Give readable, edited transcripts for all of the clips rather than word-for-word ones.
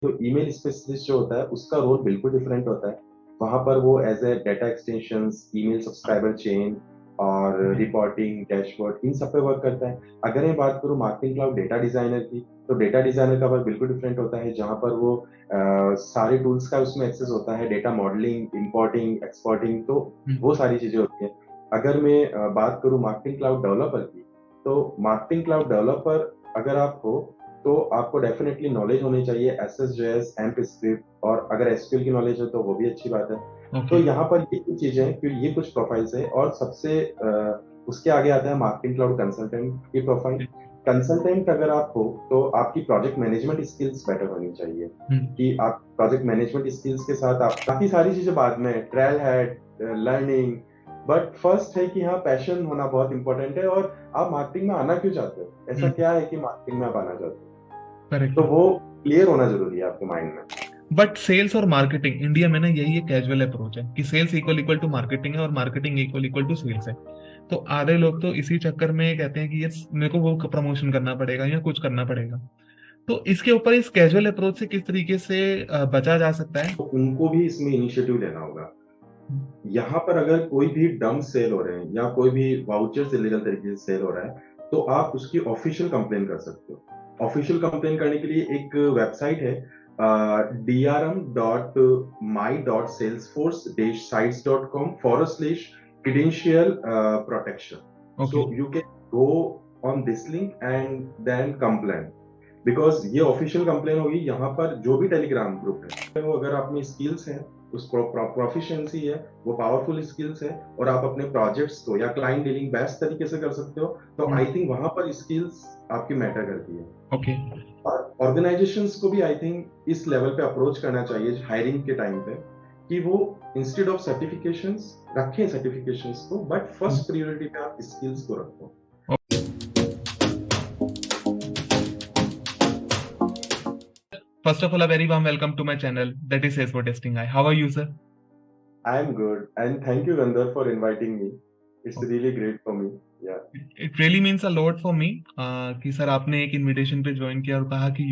तो email specialist जो होता है उसका रोल बिल्कुल डिफरेंट होता है। वहां पर वो as a data extensions, email subscriber chain और रिपोर्टिंग, डैशबोर्ड, इन सब पे वर्क करता है। अगर मैं बात करूँ मार्केटिंग क्लाउड डेटा डिजाइनर की, तो डेटा डिजाइनर का वर्क बिल्कुल डिफरेंट होता है, जहां पर वो सारे टूल्स का उसमें एक्सेस होता है, डेटा मॉडलिंग, इंपोर्टिंग, एक्सपोर्टिंग, तो वो सारी चीजें होती हैं। अगर मैं बात करूँ मार्केटिंग क्लाउड डेवलपर की, तो मार्केटिंग क्लाउड डेवलपर अगर आप हो तो आपको डेफिनेटली नॉलेज होनी चाहिए SSJS, एम्प स्क्रिप्ट, और अगर एसक्यूएल की नॉलेज हो तो वो भी अच्छी बात है। तो ओके। यहाँ पर ये कुछ चीजें हैं, फिर ये कुछ प्रोफाइल्स है, और सबसे उसके आगे आता है मार्केटिंग क्लाउड कंसल्टेंट की प्रोफाइल। कंसल्टेंट अगर आप हो तो आपकी प्रोजेक्ट मैनेजमेंट स्किल्स बेटर होनी चाहिए, कि आप प्रोजेक्ट मैनेजमेंट स्किल्स के साथ आप काफी सारी चीजें बाद में, trial had, learning, but first है कि हाँ, पैशन होना बहुत इंपॉर्टेंट है, और आप मार्केटिंग में आना क्यों चाहते हो, ऐसा क्या है कि मार्केटिंग में आप आना चाहते हो, करेक्ट तो है। वो क्लियर होना जरूरी है आपके माइंड में। बट सेल्स और मार्केटिंग इंडिया में ना यही एक कैजुअल अप्रोच है कि sales equal equal to marketing है और marketing equal equal to sales है। तो आधे लोग तो इसी चक्कर में कहते हैं कि ये मेरे को वो प्रमोशन करना पड़ेगा या कुछ करना पड़ेगा। तो इसके ऊपर इस कैजुअल अप्रोच से किस तरीके से बचा जा सकता है? तो उनको भी इसमें इनिशिएटिव लेना होगा। यहाँ पर अगर कोई भी डम सेल हो रहे हैं या कोई भी वाउचर्स इलीगल तरीके से सेल हो रहा है, तो आप उसकी ऑफिशियल कंप्लेन कर सकते हो। ऑफिशियल कंप्लेन करने के लिए एक वेबसाइट है, drm.my.salesforce-sites.com/credential protection. Okay. So you can go on this link and then complain, because ये ऑफिशियल कंप्लेन होगी। यहाँ पर जो भी टेलीग्राम ग्रुप है, वो अगर आप में स्किल्स हैं, उस प्रोफिशिएंसी है, वो पावरफुल स्किल्स है, और आप अपने प्रोजेक्ट्स को या क्लाइंट डीलिंग बेस्ट तरीके से कर सकते हो, तो आई थिंक वहां पर स्किल्स आपकी मैटर करती है। ओके। और ऑर्गेनाइजेशंस को भी आई थिंक इस लेवल पे अप्रोच करना चाहिए हायरिंग के टाइम पे, कि वो इंस्टेड ऑफ सर्टिफिकेशंस रखें सर्टिफिकेशंस को, बट फर्स्ट प्रायोरिटी पे आप स्किल्स को रखो। First of all, a very warm welcome to my channel, that is Salesforce Testing Guy. How are you, sir? I am good and thank you गंदर for inviting me, it's really great for me. Yeah it really means a lot for me कि sir आपने एक invitation पे join किया और कहा कि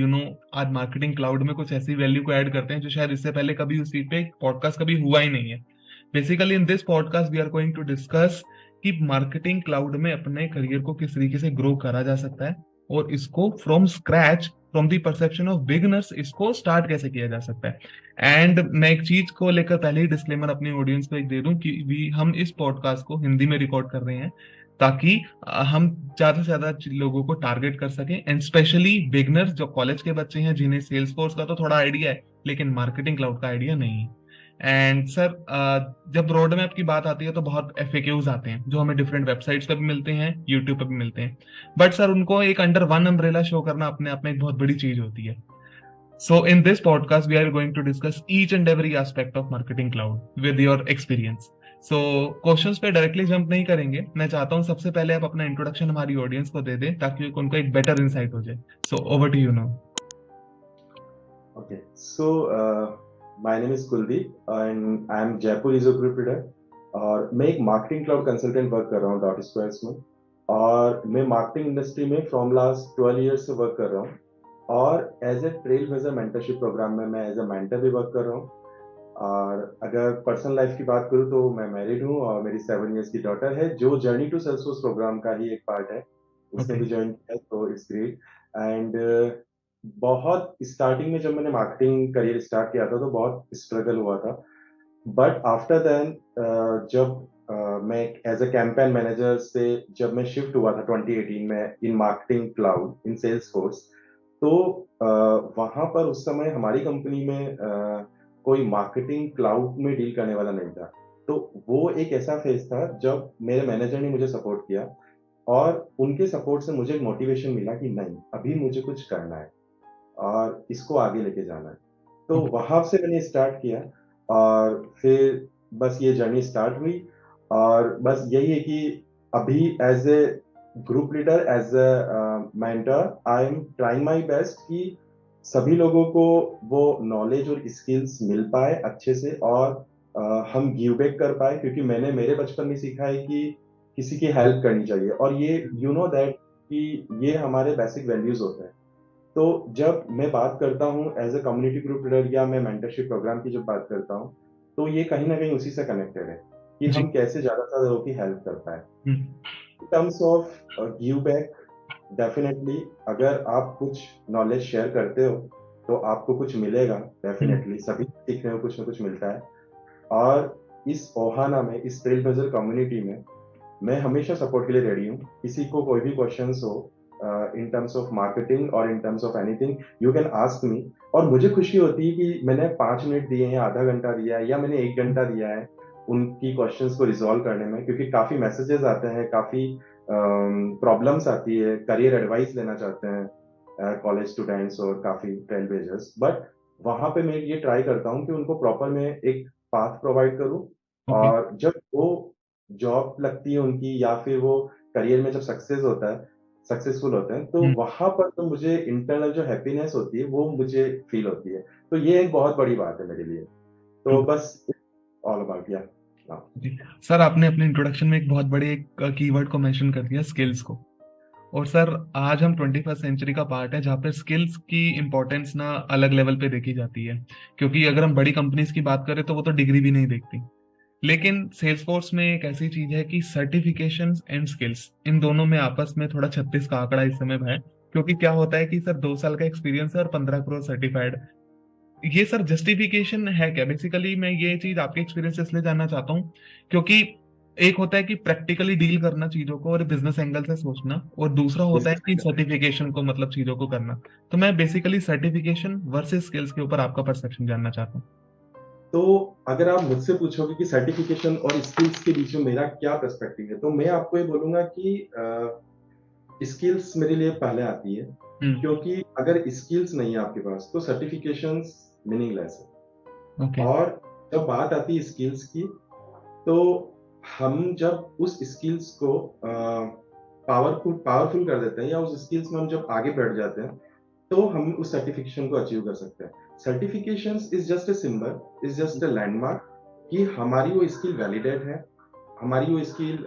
आज मार्केटिंग क्लाउड में कुछ ऐसी वैल्यू को ऐड करते हैं जो शायद इससे पहले कभी उस पे पॉडकास्ट कभी हुआ ही नहीं है। Basically in this podcast we are going to discuss कि मार्केटिंग क्लाउड में अपने करियर को किस तरीके से ग्रो करा जा सकता है और इसको from scratch, from the perception of beginners, इसको स्टार्ट कैसे किया जा सकता है। एंड मैं एक चीज को लेकर पहले ही डिस्क्लेमर अपनी ऑडियंस को एक दे दूं कि हम इस पॉडकास्ट को हिंदी में रिकॉर्ड कर रहे हैं ताकि हम ज्यादा से ज्यादा लोगों को टारगेट कर सकें, एंड स्पेशली बिगनर्स जो कॉलेज के बच्चे हैं जिन्हें सेल्स फोर्स का तो थोड़ा आइडिया है लेकिन मार्केटिंग क्लाउड का आइडिया नहीं है। एंड सर, जब रोड मैप की बात आती है तो बहुत एफएक्यूज आते हैं जो हमें डिफरेंट वेबसाइट्स पे भी मिलते हैं, यूट्यूब पे भी मिलते हैं। बट सर उनको एक अंडर वन अम्ब्रेला शो करना अपने आप में एक बहुत बड़ी चीज होती है। So in this podcast we are going to discuss each and every aspect of marketing cloud with your experience. So questions पे डायरेक्टली जंप नहीं करेंगे, मैं चाहता हूँ सबसे पहले आप अपना इंट्रोडक्शन हमारी ऑडियंस को दे दें ताकि उनको एक बेटर इंसाइट हो जाए। So over to you now. Okay, so my name is Kuldeep and I am Jaipur is group leader, और मैं एक मार्केटिंग क्लाउड कंसल्टेंट वर्क कर रहा हूँ डॉट स्क्वायर्स में। और मैं मार्केटिंग इंडस्ट्री में फ्रॉम लास्ट 12 ईयर्स से वर्क कर रहा हूँ, और as a trail blazer mentorship program में मैं एज ए मेंटर भी वर्क कर रहा हूँ। और अगर पर्सनल लाइफ की बात करूँ तो मैं मैरिड हूँ, और मेरी 7 ईयर्स की डॉटर है जो जर्नी टू सेल्सफोर्स प्रोग्राम का ही एक पार्ट है, उसने ओके। भी ज्वाइन किया है, तो इट्स ग्रेट। एंड बहुत स्टार्टिंग में जब मैंने मार्केटिंग करियर स्टार्ट किया था तो बहुत स्ट्रगल हुआ था, बट आफ्टर देन जब मैं एज अ कैंपेन मैनेजर से जब मैं शिफ्ट हुआ था 2018 में in marketing cloud in Salesforce, तो वहां पर उस समय हमारी कंपनी में कोई मार्केटिंग क्लाउड में डील करने वाला नहीं था। तो वो एक ऐसा फेज था जब मेरे मैनेजर ने मुझे सपोर्ट किया, और उनके सपोर्ट से मुझे मोटिवेशन मिला कि नहीं, अभी मुझे कुछ करना है और इसको आगे लेके जाना है। तो ओके। वहां से मैंने स्टार्ट किया, और फिर बस ये जर्नी स्टार्ट हुई। और बस यही है कि अभी as a group leader, as a mentor, I am trying my best कि सभी लोगों को वो नॉलेज और स्किल्स मिल पाए अच्छे से, और हम गिव बैक कर पाए, क्योंकि मैंने मेरे बचपन में सीखा है कि किसी की हेल्प करनी चाहिए, और ये यू नो दैट कि ये हमारे बेसिक वैल्यूज होते हैं। तो जब मैं बात करता हूँ as a community group leader या मैं मेंटरशिप प्रोग्राम की जब बात करता हूँ, तो ये कहीं ना कहीं उसी से कनेक्टेड है कि जी। हम कैसे ज्यादा से ज्यादा लोगों की हेल्प कर पाए hmm. In terms of give back. Definitely अगर आप कुछ नॉलेज शेयर करते हो तो आपको कुछ मिलेगा। हम्म। डेफिनेटली सभी सीखने में कुछ ना कुछ मिलता है। और इस ओहाना में, इस ट्रेल ब्लेजर कम्युनिटी में मैं हमेशा सपोर्ट के लिए रेडी हूँ। किसी को कोई भी क्वेश्चंस हो इन टर्म्स ऑफ मार्केटिंग और इन terms of anything, you can ask me. और मुझे खुशी होती है कि मैंने 5 मिनट दिए हैं, आधा घंटा दिया है या मैंने 1 घंटा दिया है उनकी क्वेश्चंस को रिजॉल्व करने में, क्योंकि काफी मैसेजेस आते हैं, काफी प्रॉब्लम्स आती है, करियर एडवाइस लेना चाहते हैं कॉलेज स्टूडेंट्स और काफी ट्रेल ब्लेजर्स। बट वहां पे मैं ये ट्राई करता हूँ कि उनको प्रॉपर मैं एक पाथ प्रोवाइड करूँ। ओके। और जब वो जॉब लगती है उनकी या फिर वो करियर में जब सक्सेसफुल होते हैं, तो हम्म। वहां पर तो मुझे इंटरनल जो हैप्पीनेस होती है वो मुझे फील होती है। तो ये एक बहुत बड़ी बात है मेरे लिए। ट्रू। तो बस ऑल अबाउट या जी। सर आपने अपने इंट्रोडक्शन में एक बहुत बड़े एक कीवर्ड को मेंशन कर दिया, स्किल्स को। और सर आज हम 21st सेंचुरी का पार्ट है जहाँ पे स्किल्स की इंपॉर्टेंस ना अलग लेवल पे देखी जाती है। क्योंकि अगर हम बड़ी कंपनीज की बात करें तो वो तो डिग्री भी नहीं देखती। लेकिन सेल्सफोर्स में एक ऐसी चीज है कि सर्टिफिकेशंस एंड स्किल्स, इन दोनों में आपस में थोड़ा 36 का आंकड़ा इस समय है। क्योंकि क्या होता है कि सर 2 साल का एक्सपीरियंस है और 15 करोड़ सर्टिफाइड। ये सर जस्टिफिकेशन है क्या? बेसिकली मैं ये चीज आपके एक्सपीरियंस से इसलिए जानना चाहता हूँ क्योंकि एक होता है कि प्रैक्टिकली डील करना चीजों को और बिजनेस एंगल से सोचना, और दूसरा होता है कि बिजनेस। सर्टिफिकेशन को मतलब चीजों को करना। तो मैं बेसिकली सर्टिफिकेशन वर्सेस स्किल्स के ऊपर आपका परसेप्शन जानना चाहता हूँ। तो अगर आप मुझसे पूछोगे कि सर्टिफिकेशन और स्किल्स के बीच में मेरा क्या पर्सपेक्टिव है, तो मैं आपको ये बोलूंगा कि स्किल्स मेरे लिए पहले आती है। हम्म। क्योंकि अगर स्किल्स नहीं है आपके पास तो सर्टिफिकेशंस मीनिंगलेस है। ओके। और जब बात आती है स्किल्स की, तो हम जब उस स्किल्स को पावरफुल पावरफुल कर देते हैं या उस स्किल्स में हम जब आगे बढ़ जाते हैं, तो हम उस सर्टिफिकेशन को अचीव कर सकते हैं। Certifications is just a symbol, is just a landmark कि हमारी वो स्किल वैलिडेट है, हमारी वो स्किल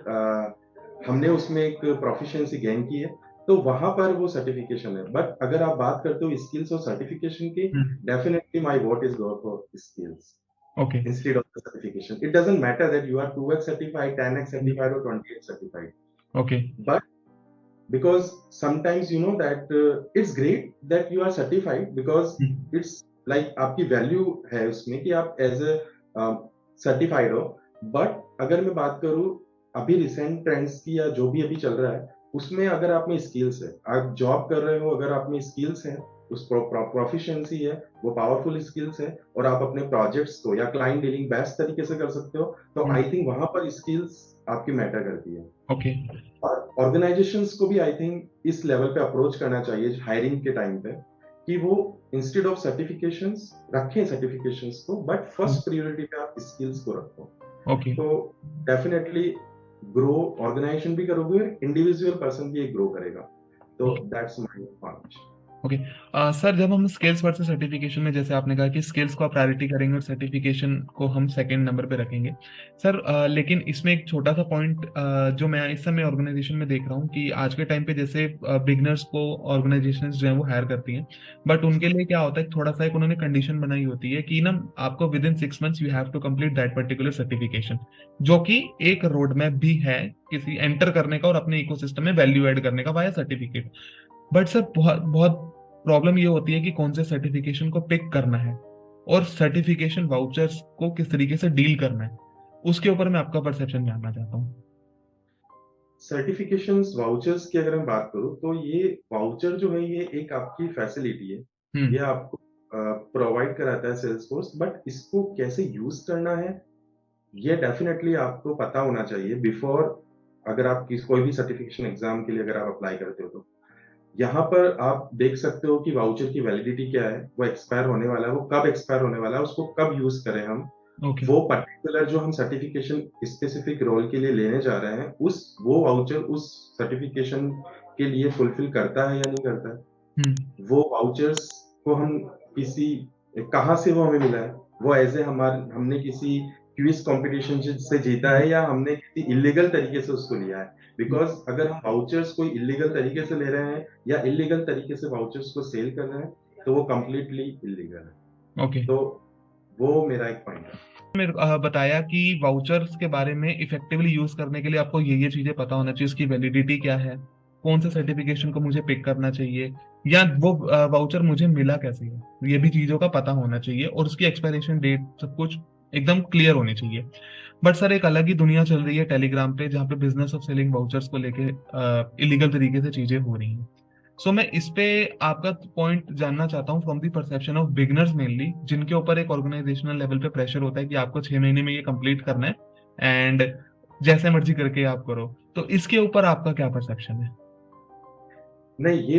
हमने उसमें एक प्रोफिशिएंसी गेन की है, तो वहां पर वो सर्टिफिकेशन है। बट अगर आप बात करते हो स्किल्स और सर्टिफिकेशन की, hmm. Definitely my vote is go for skills okay. instead of the certification. It doesn't matter that you are 2x certified, 10x certified, or 20x certified. Okay. But because sometimes you know that it's great that you are certified because it's like आपकी value है उसमें कि आप as a certified हो। But अगर मैं बात करूं अभी रिसेंट ट्रेंड्स की या जो भी अभी चल रहा है, उसमें अगर आप में स्किल्स है, आप जॉब कर रहे हो, अगर आप में स्किल्स है, उस प्रोफिशिएंसी है, वो पावरफुल स्किल्स है, और आप अपने प्रोजेक्ट्स को या क्लाइंट डीलिंग बेस्ट तरीके से कर सकते हो, तो आई थिंक वहां पर स्किल्स आपकी मैटर करती है। ओके। और ऑर्गेनाइजेशंस को भी आई थिंक इस लेवल पे अप्रोच करना चाहिए हायरिंग के टाइम पे कि वो इंस्टेड ऑफ सर्टिफिकेशंस रखें सर्टिफिकेशंस को, बट फर्स्ट प्रायोरिटी पे आप स्किल्स को रखो। ओके। तो डेफिनेटली ग्रो ऑर्गेनाइजेशन भी करोगे, इंडिविजुअल पर्सन भी ग्रो करेगा। तो that's my point. Okay. Sir जब हम स्किल्स वर्सेस सर्टिफिकेशन में, जैसे आपने कहा कि स्किल्स को आप प्रायोरिटी करेंगे और सर्टिफिकेशन को हम सेकंड नंबर पे रखेंगे सर, लेकिन इसमें एक छोटा सा पॉइंट जो मैं इस समय ऑर्गेनाइजेशन में देख रहा हूँ कि आज के टाइम पे जैसे बिगनर्स को ऑर्गेनाइजेशंस जो है वो हायर करती हैं। बट उनके लिए क्या होता है, थोड़ा सा एक उन्होंने कंडीशन बनाई होती है कि ना आपको within 6 months you have to complete that particular certification, जो कि एक रोड मैप भी है किसी एंटर करने का और अपने इकोसिस्टम में वैल्यू ऐड करने का वाया सर्टिफिकेट। बट सर बहुत बहुत प्रॉब्लम ये होती है कि कौन से सर्टिफिकेशन को पिक करना है और सर्टिफिकेशन वाउचर्स को किस तरीके से डील करना है, उसके ऊपर मैं आपका परसेप्शन जानना चाहता हूँ। सर्टिफिकेशंस वाउचर्स की अगर मैं बात करूं, तो ये वाउचर जो है ये एक आपकी फैसिलिटी है। ये हम्म। आपको प्रोवाइड कराता है सेल्सफोर्स, बट इसको कैसे यूज करना है ये डेफिनेटली आपको पता होना चाहिए बिफोर। अगर आप कोई भी सर्टिफिकेशन एग्जाम के लिए अगर आप अप्लाई करते हो, तो यहाँ पर आप देख सकते हो कि वाउचर की वैलिडिटी क्या है, वो एक्सपायर होने वाला है, वो कब एक्सपायर होने वाला है, उसको कब यूज करें हम। ओके। वो पर्टिकुलर जो हम सर्टिफिकेशन स्पेसिफिक रोल के लिए लेने जा रहे हैं, उस वो वाउचर उस सर्टिफिकेशन के लिए फुलफिल करता है या नहीं करता हम्म। है। वो वाउचर्स को हम किसी कहाँ से वो हमें मिला है, वो एज ए हमारे हमने किसी क्विज कंपटीशन से जीता है या हमने किसी इलीगल तरीके से उसको लिया है। बिकॉज अगर हम वाउचर्स कोई इलीगल तरीके से ले रहे हैं या इलीगल तरीके से वाउचर्स को सेल कर रहे हैं तो वो कंप्लीटली इलीगल है। ओके। तो वो मेरा एक पॉइंट है। मेरे बताया कि वाउचर्स के बारे में इफेक्टिवली यूज करने के लिए आपको ये चीजें पता होना चाहिए, उसकी वैलिडिटी क्या है, कौन से सर्टिफिकेशन को मुझे पिक करना चाहिए, या वो वाउचर मुझे मिला कैसे है, ये भी चीजों का पता होना चाहिए, और उसकी एक्सपायरेशन डेट सब कुछ एकदम क्लियर होनी चाहिए। बट सर एक अलग ही दुनिया चल रही है टेलीग्राम पे, जहाँ पे बिजनेस ऑफ सेलिंग वाउचर्स को लेके इलीगल तरीके से चीजें हो रही हैं। सो मैं इस पे आपका पॉइंट जानना चाहता हूँ from the perception of beginners mainly, जिनके ऊपर एक ऑर्गेनाइजेशनल लेवल पे प्रेशर होता है कि आपको 6 महीने में ये कंप्लीट करना है एंड जैसे मर्जी करके आप करो। तो इसके ऊपर आपका क्या परसेप्शन है? नहीं, ये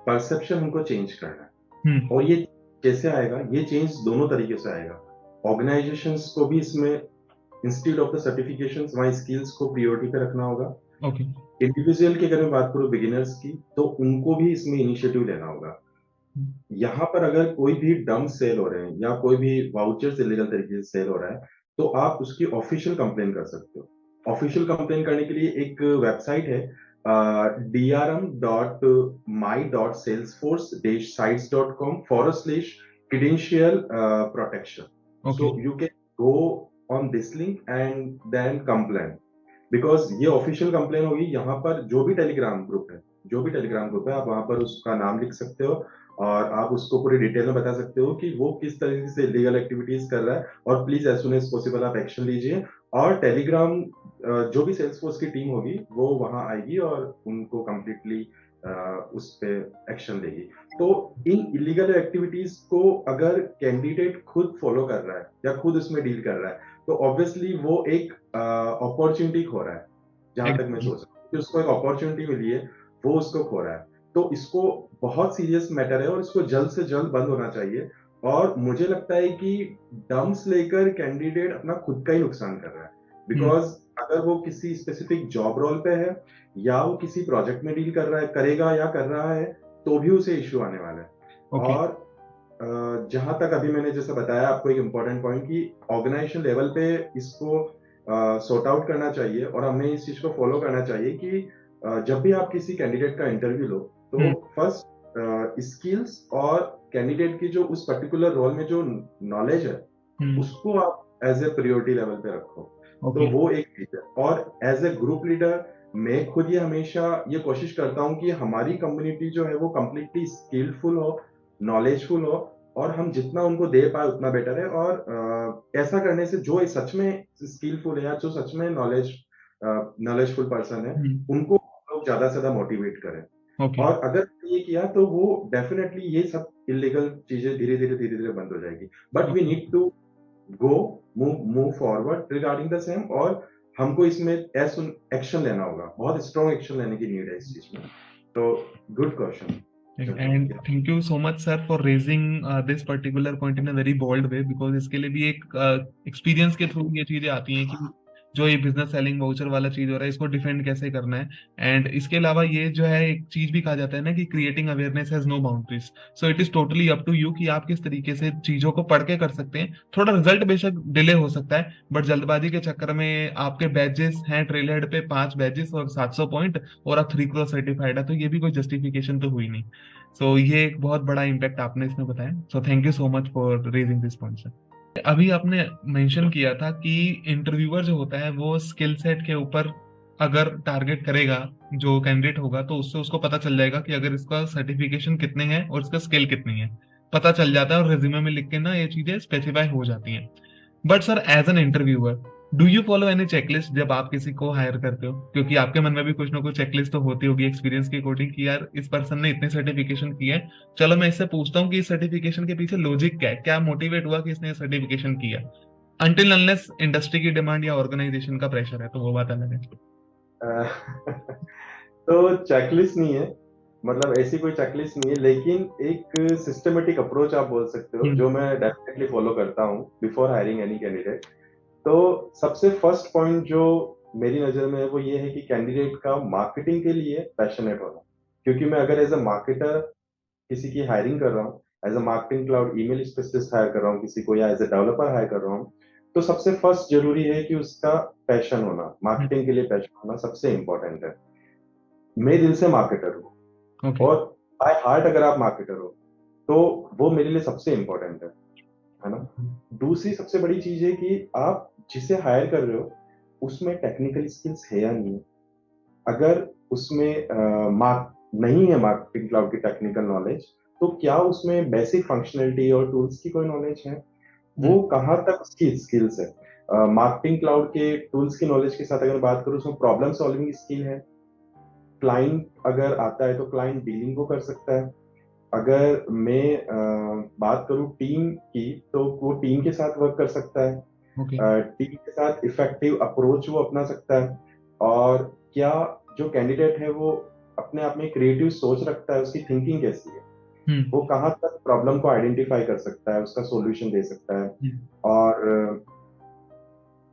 परसेप्शन हमको चेंज करना है। हम्म। और ये कैसे आएगा? ये चेंज दोनों तरीके से आएगा। ऑर्गेनाइजेशंस को भी इसमें इंस्टीड ऑफ द सर्टिफिकेशंस वहाँ स्किल्स को प्रायोरिटी पे रखना होगा। ओके। इंडिविजुअल की अगर मैं बात करूँ बिगिनर्स की, तो उनको भी इसमें इनिशिएटिव लेना होगा। यहाँ पर अगर कोई भी डम सेल हो रहे हैं या कोई भी वाउचर्स इलीगल तरीके से सेल हो रहा है तो आप उसकी ऑफिशियल कंप्लेन कर सकते हो। ऑफिशियल कंप्लेन करने के लिए एक वेबसाइट है, drm.my.salesforce-sites.com/credential protection. Okay. So you can go on this link and then complain, because ये ऑफिशियल कंप्लेन होगी। यहाँ पर जो भी टेलीग्राम ग्रुप है, जो भी टेलीग्राम ग्रुप है, आप वहां पर उसका नाम लिख सकते हो और आप उसको पूरी डिटेल में बता सकते हो कि वो किस तरीके से इलीगल एक्टिविटीज कर रहा है, और please as soon as possible आप एक्शन लीजिए। और टेलीग्राम जो भी सेल्सफोर्स की टीम होगी वो वहां आएगी और उनको कंप्लीटली उस पे एक्शन लेगी। तो इन इलीगल एक्टिविटीज को अगर कैंडिडेट खुद फॉलो कर रहा है या खुद उसमें डील कर रहा है तो ऑब्वियसली वो एक अपॉर्चुनिटी खो रहा है। जहां तक मैं एग्जैक्टली। सोच रहा हूँ कि उसको एक अपॉर्चुनिटी मिली है, वो उसको खो रहा है। तो इसको बहुत सीरियस मैटर है और इसको जल्द से जल्द बंद होना चाहिए। और मुझे लगता है कि डम्स लेकर कैंडिडेट अपना खुद का ही नुकसान कर रहा है। हम्म। बिकॉज अगर वो किसी स्पेसिफिक जॉब रोल पे है या वो किसी प्रोजेक्ट में डील कर रहा है, करेगा या कर रहा है, तो भी उसे इश्यू आने वाला है। ओके। और जहां तक अभी मैंने जैसे बताया आपको एक इम्पोर्टेंट पॉइंट कि ऑर्गेनाइजेशन लेवल पे इसको सॉर्ट आउट करना चाहिए और हमें इस चीज को फॉलो करना चाहिए कि जब भी आप किसी कैंडिडेट का इंटरव्यू लो तो हम्म। फर्स्ट स्किल्स और कैंडिडेट की जो उस पर्टिकुलर रोल में जो नॉलेज है हम्म। उसको आप एज ए प्रायोरिटी लेवल पे रखो। तो ओके। वो एक चीज है। और एज ए ग्रुप लीडर मैं खुद ये हमेशा ये कोशिश करता हूँ कि हमारी कम्युनिटी जो है वो कंप्लीटली स्किलफुल हो, नॉलेजफुल हो, और हम जितना उनको दे पाए उतना बेटर है। और ऐसा करने से जो सच में स्किलफुल है या जो सच में नॉलेजफुल पर्सन है हम्म। उनको लोग ज्यादा से ज्यादा मोटिवेट करें। ओके। और अगर ये किया तो वो डेफिनेटली ये सब इलीगल चीजें धीरे धीरे बंद हो जाएगी। But we okay. Need to go move forward regarding the same. और हमको इसमें एक्शन लेना होगा, बहुत स्ट्रॉन्ग एक्शन लेने की नीड है इस चीज में। तो good question. And thank you so much sir for raising this particular point in a very bold way, because इसके लिए भी एक एक्सपीरियंस के थ्रू ये चीजें आती हैं कि जो ये बिजनेस सेलिंग वाउचर वाला चीज हो रहा है इसको डिफेंड कैसे करना है। एंड इसके अलावा ये जो है एक चीज भी कहा जाता है ना कि creating awareness has no boundaries. So it is totally up to you कि आप किस तरीके से चीजों को पढ़ के कर सकते हैं। थोड़ा रिजल्ट बेशक डिले हो सकता है, बट जल्दबाजी के चक्कर में आपके बैचेस हैं ट्रेल हेड पे 5 बैचेस और 700 पॉइंट, और आप 3 करोड़ सर्टिफाइड है, तो ये भी कोई जस्टिफिकेशन तो हुई नहीं। सो ये एक बहुत बड़ा इम्पैक्ट आपने इसमें बताया। सो thank you so much for raising this point sir. अभी आपने मेंशन किया था कि इंटरव्यूअर जो होता है वो स्किल सेट के ऊपर अगर टारगेट करेगा जो कैंडिडेट होगा, तो उससे उसको पता चल जाएगा कि अगर इसका सर्टिफिकेशन कितने हैं और इसका स्किल कितनी है, पता चल जाता है, और रिज्यूमे में लिख के ना ये चीजें स्पेसिफाई हो जाती हैं। But sir as an interviewer, do you follow any checklist जब आप किसी को हायर करते हो? क्योंकि आपके मन में भी कुछ ना कुछ चेकलिस्ट तो होती होगी एक्सपीरियंस के अकॉर्डिंग कि यार इस पर्सन ने इतने सर्टिफिकेशन किए हैं, चलो मैं इससे पूछता हूँ कि इस सर्टिफिकेशन के पीछे लॉजिक क्या है, क्या मोटिवेट हुआ कि इसने सर्टिफिकेशन किया। अनटिल अनलेस इंडस्ट्री की डिमांड या ऑर्गेनाइजेशन का प्रेशर है तो वो बात अलग है। तो चेकलिस्ट नहीं है, मतलब ऐसी कोई चेकलिस्ट नहीं है, लेकिन एक सिस्टमेटिक अप्रोच आप बोल सकते हो हम्म। जो मैं डेफिनेटली फॉलो करता हूँ बिफोर हायरिंग एनी कैंडिडेट। तो सबसे फर्स्ट पॉइंट जो मेरी नजर में है वो ये है कि कैंडिडेट का मार्केटिंग के लिए पैशनेट होना। क्योंकि मैं अगर एज अ मार्केटर किसी की हायरिंग कर रहा हूँ, as a marketing cloud email specialist hire कर रहा हूँ किसी को, या एज अ डेवलपर हायर कर रहा हूँ, तो सबसे फर्स्ट जरूरी है कि उसका पैशन होना, मार्केटिंग के लिए पैशन होना सबसे इंपॉर्टेंट है। मैं दिल से मार्केटर हूँ ओके। और बाय हार्ट अगर आप मार्केटर हो तो वो मेरे लिए सबसे इंपॉर्टेंट है ना। दूसरी सबसे बड़ी चीज है कि आप जिसे हायर कर रहे हो उसमें टेक्निकल स्किल्स है या नहीं है। अगर उसमें मार्क नहीं है मार्केटिंग क्लाउड की टेक्निकल नॉलेज, तो क्या उसमें बेसिक फंक्शनलिटी और टूल्स की कोई नॉलेज है, वो कहाँ तक उसकी स्किल्स है। मार्केटिंग क्लाउड के टूल्स की नॉलेज के साथ अगर बात करूँ उसमें प्रॉब्लम सॉल्विंग स्किल है। क्लाइंट अगर आता है तो क्लाइंट डीलिंग को कर सकता है। अगर मैं बात करूँ टीम की तो वो टीम के साथ वर्क कर सकता है। ओके। टीम के साथ इफेक्टिव अप्रोच वो अपना सकता है। और क्या जो कैंडिडेट है वो अपने आप में क्रिएटिव सोच रखता है, उसकी थिंकिंग कैसी है, हम्म। वो कहाँ तक प्रॉब्लम को आइडेंटिफाई कर सकता है, उसका सॉल्यूशन दे सकता है। हम्म। और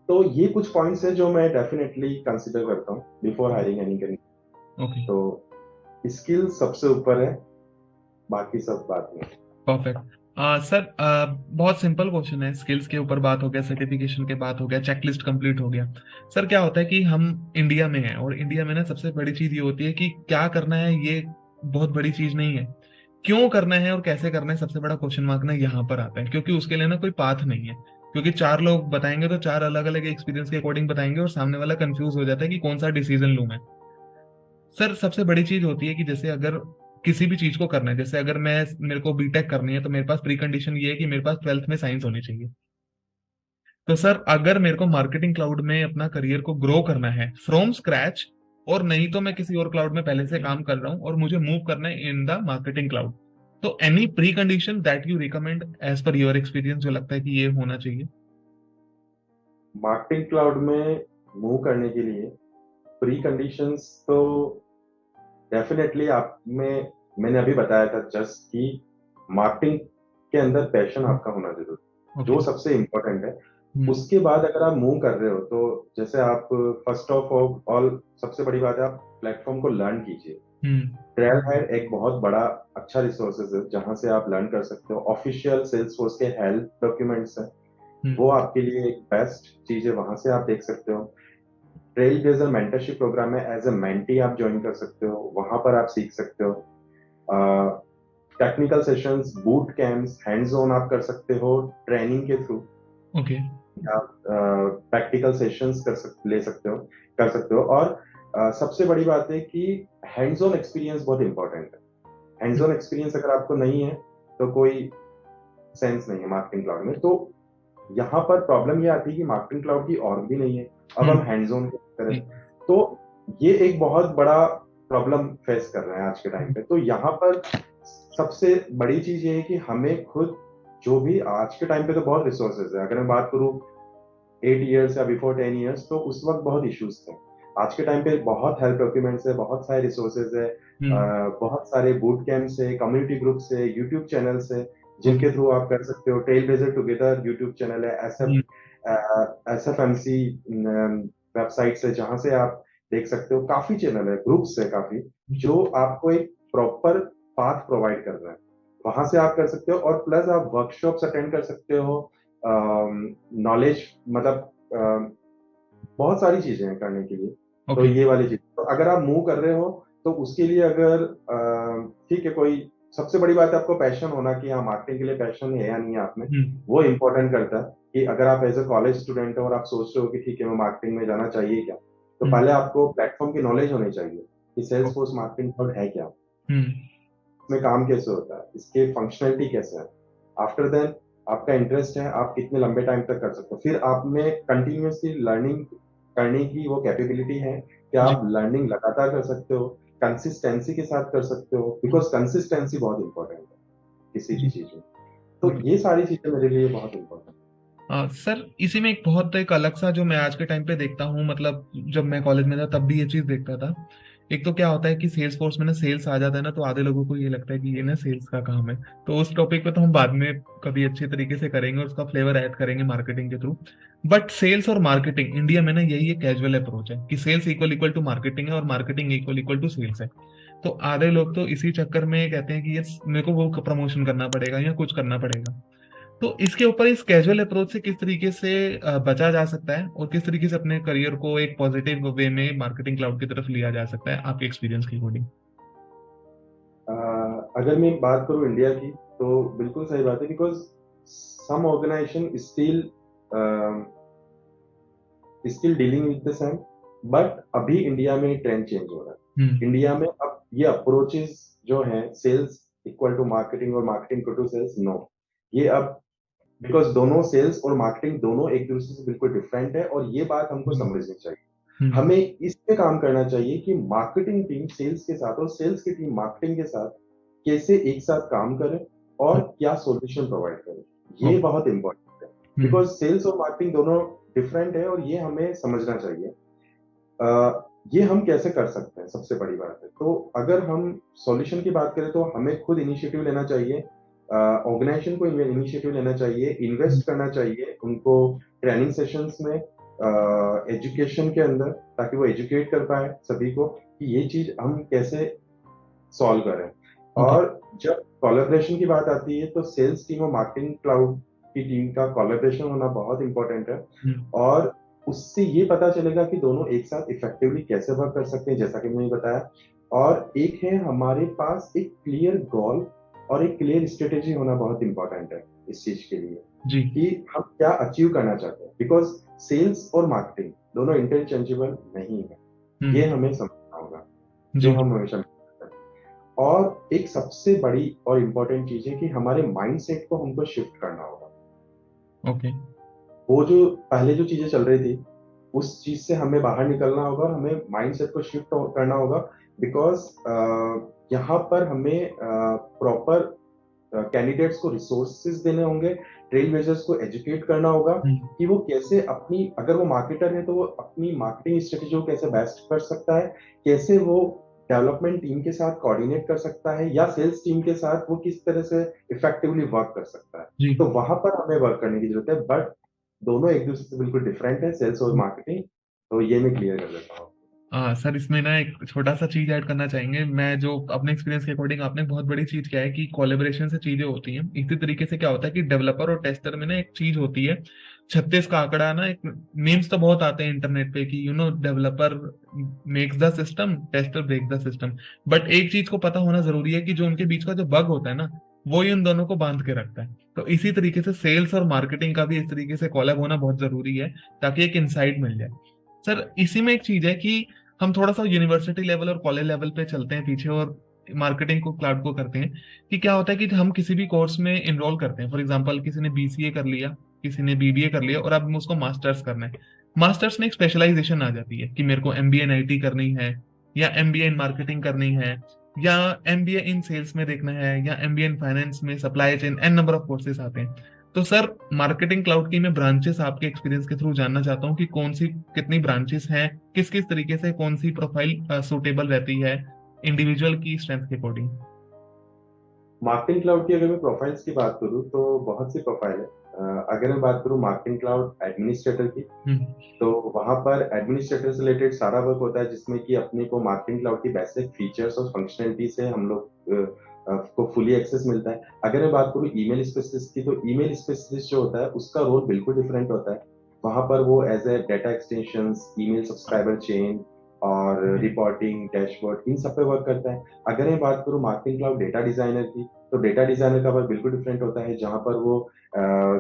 तो ये कुछ पॉइंट्स है जो मैं डेफिनेटली कंसिडर करता हूँ before hiring any candidate. Okay. तो स्किल सबसे ऊपर है, बाकी सब बात में। परफेक्ट। सर, बहुत सिंपल क्वेश्चन है। स्किल्स के ऊपर बात हो गया, सर्टिफिकेशन के बात हो गया, चेकलिस्ट कंप्लीट हो गया। सर, क्या होता है कि हम इंडिया में हैं, और इंडिया में ना सबसे बड़ी चीज ये होती है कि क्या करना है ये बहुत बड़ी चीज नहीं है, क्यों करना है और कैसे करना है सबसे बड़ा क्वेश्चन मार्क ना यहाँ पर आता है, क्योंकि उसके लिए ना कोई पाथ नहीं है। क्योंकि चार लोग बताएंगे तो चार अलग अलग एक्सपीरियंस के अकॉर्डिंग बताएंगे, और सामने वाला कंफ्यूज हो जाता है कि कौन सा डिसीजन लूं मैं। सर, सबसे बड़ी चीज होती है कि जैसे अगर किसी भी चीज को करना है, जैसे अगर मेरे को बीटेक करनी है, तो मेरे पास प्री कंडीशन ये है कि मेरे पास 12th में साइंस होनी चाहिए। तो सर, अगर मेरे को मार्केटिंग क्लाउड में अपना करियर को ग्रो करना है फ्रॉम स्क्रैच, और नहीं तो मैं किसी और क्लाउड में पहले से काम कर रहा हूँ और मुझे मूव करना है इन द मार्केटिंग क्लाउड, तो any pre condition that you recommend as per your experience, जो लगता है कि ये होना चाहिए? मार्केटिंग क्लाउड में मूव करने के लिए प्री कंडीशंस तो डेफिनेटली आप में मैंने अभी बताया था जस्ट कि मार्केटिंग के अंदर पैशन आपका होना जरूरी है, ओके। जो सबसे इम्पोर्टेंट है। हम्म। उसके बाद अगर आप मूव कर रहे हो तो जैसे आप फर्स्ट ऑफ ऑल सबसे बड़ी बात है आप प्लेटफॉर्म को लर्न कीजिए। हम्म। ट्रेल हेड एक बहुत बड़ा अच्छा रिसोर्सेज है जहां से आप लर्न कर सकते हो। ऑफिशियल सेल्स फोर्स के हेल्प डॉक्यूमेंट्स हैं, हम्म। वो आपके लिए एक बेस्ट चीज है, वहां से आप देख सकते हो। ट्रेल ब्लेजर मेंटरशिप प्रोग्राम में एज ए मेंटी आप ज्वाइन कर सकते हो, वहां पर आप सीख सकते हो। Technical sessions, boot camps, hands on आप कर सकते हो ट्रेनिंग के थ्रू। ओके। आप प्रैक्टिकल सेशंस ले सकते हो, कर सकते हो। और सबसे बड़ी बात है कि हैंड्स ऑन एक्सपीरियंस बहुत इंपॉर्टेंट है। हैंड्स ऑन एक्सपीरियंस अगर आपको नहीं है तो कोई सेंस नहीं है मार्केटिंग क्लाउड में। तो यहाँ पर प्रॉब्लम ये आती है कि मार्केटिंग क्लाउड की और भी नहीं है, अब हम हम्म। हैंड्स ऑन करें तो ये एक बहुत बड़ा प्रॉब्लम फेस कर रहे हैं आज के टाइम पे। तो यहाँ पर सबसे बड़ी चीज ये है कि हमें खुद जो भी आज के टाइम पे तो बहुत रिसोर्सेज है। अगर मैं बात करूँ 8 इयर्स या बिफोर 10 इयर्स तो उस वक्त बहुत इश्यूज थे। आज के टाइम पे बहुत हेल्प डॉक्यूमेंट्स है, बहुत सारे रिसोर्सेज है, हम्म। बहुत सारे बूट कैंप्स है, कम्युनिटी ग्रुप्स है, यूट्यूब चैनल्स है ओके। जिनके थ्रू आप कर सकते हो। Trail blazer together YouTube channel है, हम्म। SFMC वेबसाइट्स है जहां से आप देख सकते हो। काफी चैनल है, ग्रुप्स है काफी, जो आपको एक प्रॉपर पाथ प्रोवाइड कर रहे हैं, वहां से आप कर सकते हो। और प्लस आप वर्कशॉप्स अटेंड कर सकते हो। नॉलेज मतलब बहुत सारी चीजें हैं करने के लिए। तो ओके। ये वाली चीज तो अगर आप मूव कर रहे हो तो उसके लिए अगर ठीक है, कोई सबसे बड़ी बात है आपको पैशन होना कि हाँ मार्केटिंग के लिए पैशन है या नहीं है आप में, हम्म। वो इम्पोर्टेंट करता है। कि अगर आप एज ए कॉलेज स्टूडेंट हो और आप सोच रहे हो कि ठीक है मैं मार्केटिंग में जाना चाहिए क्या, तो हम्म। पहले आपको प्लेटफॉर्म की नॉलेज होनी चाहिए कि सेल्स फोर्स मार्केटिंग क्लाउड है क्या, हम्म। इसमें काम कैसे होता है, इसके फंक्शनैलिटी कैसे है। आफ्टर देन आपका इंटरेस्ट है, आप कितने लंबे टाइम तक कर सकते हो, फिर आप में कंटिन्यूसली लर्निंग करने की वो कैपेबिलिटी है कि जी। आप लर्निंग लगातार कर सकते हो, कंसिस्टेंसी के साथ कर सकते हो। बिकॉज कंसिस्टेंसी बहुत इंपॉर्टेंट है किसी भी जी। चीज में। तो ये सारी चीजें मेरे लिए बहुत इंपॉर्टेंट सर, इसी में एक अलग सा जो मैं आज के टाइम पे देखता हूँ, मतलब जब मैं कॉलेज में था तब भी ये चीज देखता था। एक तो क्या होता है कि सेल्स फोर्स में ना सेल्स आ जाता है ना, तो आधे लोगों को ये लगता है कि ये ना सेल्स का काम है। तो उस टॉपिक पे तो हम बाद में कभी अच्छे तरीके से करेंगे और उसका फ्लेवर ऐड करेंगे मार्केटिंग के थ्रू। बट सेल्स और मार्केटिंग इंडिया में ना यही एक कैजुअल अप्रोच है कि sales equal equal to marketing है और marketing equal equal to sales है। तो आधे लोग तो इसी चक्कर में कहते हैं कि ये मेरे को वो प्रमोशन करना पड़ेगा या कुछ करना पड़ेगा। तो इसके ऊपर इस कैजुअल अप्रोच से किस तरीके से बचा जा सकता है और किस तरीके से अपने करियर को एक पॉजिटिव वे में मार्केटिंग क्लाउड की तरफ लिया जा सकता है आपके एक्सपीरियंस के अकॉर्डिंग? अगर मैं बात करूँ इंडिया की, तो बिल्कुल सही बात है, because some organization still dealing with the same, but अभी इंडिया में ट्रेंड चेंज हो रहा है। इंडिया में अब ये अप्रोचेस जो हैं, सेल्स इक्वल टू मार्केटिंग और marketing equal to sales, no, ये अब, बिकॉज दोनों सेल्स और मार्केटिंग दोनों एक दूसरे से बिल्कुल डिफरेंट है, और ये बात हमको समझनी चाहिए। हमें इस पे काम करना चाहिए कि मार्केटिंग टीम सेल्स के साथ और सेल्स की टीम मार्केटिंग के साथ कैसे एक साथ काम करे और क्या सॉल्यूशन प्रोवाइड करे। ये बहुत इंपॉर्टेंट है, बिकॉज सेल्स और मार्केटिंग दोनों डिफरेंट है, और ये हमें समझना चाहिए। ये हम कैसे कर सकते हैं, सबसे बड़ी बात है। तो अगर हम सॉल्यूशन की बात करें, तो हमें खुद इनिशिएटिव लेना चाहिए, ऑर्गेनाइजेशन को इनिशिएटिव लेना चाहिए, इन्वेस्ट करना चाहिए उनको ट्रेनिंग सेशंस में, एजुकेशन के अंदर, ताकि वो एजुकेट कर पाए सभी को कि ये चीज हम कैसे सॉल्व करें। और जब कोलैबोरेशन की बात आती है, तो सेल्स टीम और मार्केटिंग क्लाउड की टीम का कोलैबोरेशन होना बहुत इंपॉर्टेंट है, और उससे ये पता चलेगा कि दोनों एक साथ इफेक्टिवली कैसे वर्क कर सकते हैं, जैसा कि मैंने बताया। और एक है हमारे पास एक क्लियर गोल और एक क्लियर स्ट्रेटेजी होना बहुत इंपॉर्टेंट है इस चीज के लिए, जी कि हम क्या अचीव करना चाहते हैं, बिकॉज सेल्स और मार्केटिंग दोनों इंटरचेंजेबल नहीं है। ये हमें समझना होगा, जो जी हम हमेशा। और एक सबसे बड़ी और इम्पोर्टेंट चीज है कि हमारे माइंडसेट को हमको शिफ्ट करना होगा। ओके वो जो पहले जो चीजें चल रही थी, उस चीज से हमें बाहर निकलना होगा, और हमें माइंडसेट को शिफ्ट करना होगा, बिकॉज यहाँ पर हमें प्रॉपर कैंडिडेट्स को रिसोर्सेज देने होंगे, ट्रेल ब्लेजर्स को एजुकेट करना होगा कि वो कैसे अपनी, अगर वो मार्केटर है तो वो अपनी मार्केटिंग स्ट्रेटेजी को कैसे बेस्ट कर सकता है, कैसे वो डेवलपमेंट टीम के साथ कोऑर्डिनेट कर सकता है, या सेल्स टीम के साथ वो किस तरह से इफेक्टिवली वर्क कर सकता है। जी तो वहां पर हमें वर्क करने की जरूरत है, बट दोनों एक दूसरे से बिल्कुल डिफरेंट है, सेल्स और मार्केटिंग। तो ये मैं क्लियर कर देता हूँ। सर, इसमें ना एक छोटा सा चीज ऐड करना चाहेंगे। मैं जो अपने एक्सपीरियंस के अकॉर्डिंग, आपने बहुत बड़ी चीज क्या है कि कोलेबोरेशन से चीजें होती हैं। इसी तरीके से क्या होता है कि डेवलपर और टेस्टर में ना एक चीज होती है, 36 का आंकड़ा ना। एक मीम्स तो बहुत आते हैं इंटरनेट पे कि developer makes the system, tester break the system. But एक चीज को पता होना जरूरी है कि जो उनके बीच का जो बग होता है ना, वो ही उन दोनों को बांध के रखता है। तो इसी तरीके से सेल्स और मार्केटिंग का भी इस तरीके से कोलैब होना बहुत जरूरी है, ताकि एक इंसाइट मिल जाए। सर, इसी में एक चीज है कि हम थोड़ा सा यूनिवर्सिटी लेवल और कॉलेज लेवल पे चलते हैं पीछे, और मार्केटिंग को क्लाउड को करते हैं। कि क्या होता है कि हम किसी भी कोर्स में इनरोल करते हैं, फॉर एग्जांपल किसी ने बीसीए कर लिया, किसी ने बीबीए कर लिया, और अब उसको मास्टर्स करना है। मास्टर्स में एक स्पेशलाइजेशन आ जाती है कि मेरे को एमबीए इन आईटी करनी है, या एमबीए इन मार्केटिंग करनी है, या एमबीए इन सेल्स में देखना है, या एमबीए इन फाइनेंस में, supply chain, an number of courses आते हैं। तो सर, मार्केटिंग क्लाउड की मैं ब्रांचेस आपके एक्सपीरियंस के थ्रू जानना चाहता हूँ कि कौन सी, कितनी ब्रांचेस हैं, किस किस तरीके से कौन सी प्रोफाइल सूटेबल रहती है इंडिविजुअल की स्ट्रेंथ के अकॉर्डिंग? मार्केटिंग क्लाउड की अगर मैं प्रोफाइल्स की बात करूँ, तो बहुत सी प्रोफाइल है। अगर मैं बात करूँ मार्केटिंग क्लाउड एडमिनिस्ट्रेटर की, तो वहां पर एडमिनिस्ट्रेटर से रिलेटेड सारा वर्क होता है, जिसमें कि अपने को मार्केटिंग क्लाउड की बेसिक फीचर्स और फंक्शनलिटी से हम लोग को फुली एक्सेस मिलता है। अगर मैं बात करूँ ईमेल स्पेशलिस्ट की, तो ईमेल स्पेशलिस्ट जो होता है उसका रोल बिल्कुल डिफरेंट होता है। वहां पर वो as a data extension, email subscriber chain और रिपोर्टिंग, डैशबोर्ड, इन सब पे वर्क करता है। अगर मैं बात करूँ मार्केटिंग क्लाउड डेटा डिजाइनर की, तो डेटा डिजाइनर का वर्क बिल्कुल डिफरेंट होता है, जहां पर वो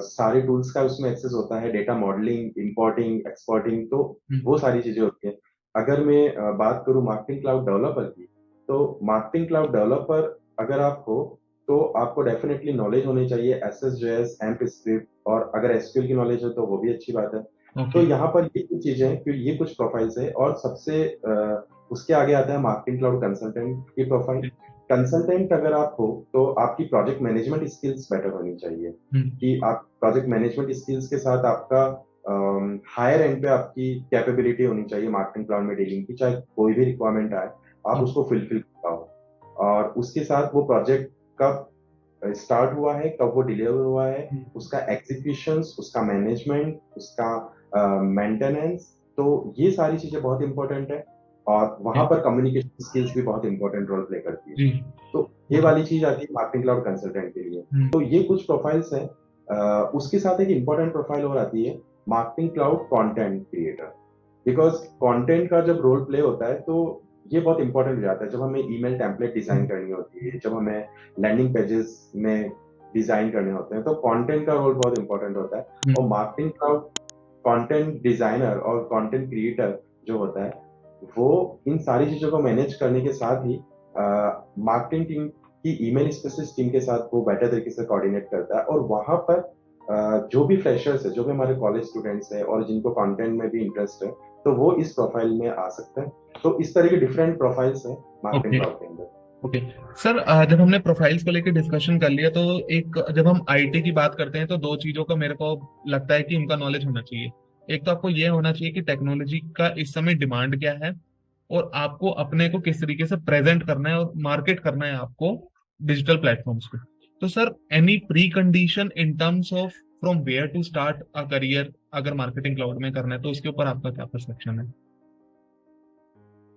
सारे टूल्स का उसमें एक्सेस होता है, डेटा मॉडलिंग, इंपोर्टिंग, एक्सपोर्टिंग, तो वो सारी चीजें होती हैं। अगर मैं बात करूं मार्केटिंग क्लाउड डेवलपर की, तो मार्केटिंग क्लाउड डेवलपर अगर आप हो, तो आपको डेफिनेटली नॉलेज होनी चाहिए एसएसजेएस, एम्प स्क्रिप्ट, और अगर एसक्यूएल की नॉलेज है तो वो भी अच्छी बात है। तो यहाँ पर ये कुछ चीजें हैं, कि ये कुछ प्रोफाइल्स है, और सबसे उसके आगे आता है मार्केटिंग क्लाउड कंसल्टेंट की प्रोफाइल। कंसल्टेंट अगर आप हो, तो आपकी प्रोजेक्ट मैनेजमेंट स्किल्स बेटर होनी चाहिए, कि आप प्रोजेक्ट मैनेजमेंट स्किल्स के साथ आपका हायर एंड पे आपकी कैपेबिलिटी होनी चाहिए मार्केटिंग क्लाउड में डीलिंग की, चाहे कोई भी रिक्वायरमेंट आए आप उसको फुलफिल कर पाओ। और उसके साथ वो प्रोजेक्ट कब स्टार्ट हुआ है, कब वो डिलीवर हुआ है, उसका एग्जीक्यूशन, उसका मैनेजमेंट, उसका मेंटेनेंस, तो ये सारी चीजें बहुत इंपॉर्टेंट है। और वहां पर कम्युनिकेशन स्किल्स भी बहुत इंपॉर्टेंट रोल प्ले करती है। तो ये वाली चीज आती है मार्केटिंग क्लाउड कंसल्टेंट के लिए। तो ये कुछ प्रोफाइल्स हैं उसके साथ एक इम्पोर्टेंट प्रोफाइल और आती है, marketing cloud content creator. Because content का जब रोल प्ले होता है तो ये बहुत इंपॉर्टेंट हो जाता है। जब हमें ईमेल टेम्पलेट डिजाइन करनी होती है, जब हमें लैंडिंग पेजेस में डिजाइन करने होते हैं, तो कंटेंट का रोल बहुत इंपॉर्टेंट होता है। और मार्केटिंग क्लाउड कंटेंट डिजाइनर और कंटेंट क्रिएटर जो होता है, वो इन सारी चीजों को मैनेज करने के साथ ही मार्केटिंग टीम की ईमेल स्पेसिस्ट टीम के साथ वो बेटर तरीके से कोऑर्डिनेट करता है। और वहां पर जो भी फ्रेशर्स है, जो भी हमारे कॉलेज स्टूडेंट्स है और जिनको कंटेंट में भी इंटरेस्ट है, तो वो इस प्रोफाइल में आ सकते हैं। तो इस तरह के डिफरेंट प्रोफाइल्स हैं मार्केटिंग ओके। क्लाउड के अंदर। ओके सर, जब हमने प्रोफाइल्स को लेकर डिस्कशन कर लिया तो एक जब हम आईटी की बात करते हैं तो दो चीजों का मेरे को लगता है कि उनका नॉलेज होना चाहिए। एक तो आपको ये होना चाहिए कि टेक्नोलॉजी का इस समय डिमांड क्या है, और आपको अपने को किस तरीके से प्रेजेंट करना है और मार्केट करना है आपको डिजिटल प्लेटफॉर्म्स पे। तो sir, any pre condition in terms of from where to start a career अगर मार्केटिंग क्लाउड में करना है, तो उसके ऊपर आपका क्या परसेप्शन है?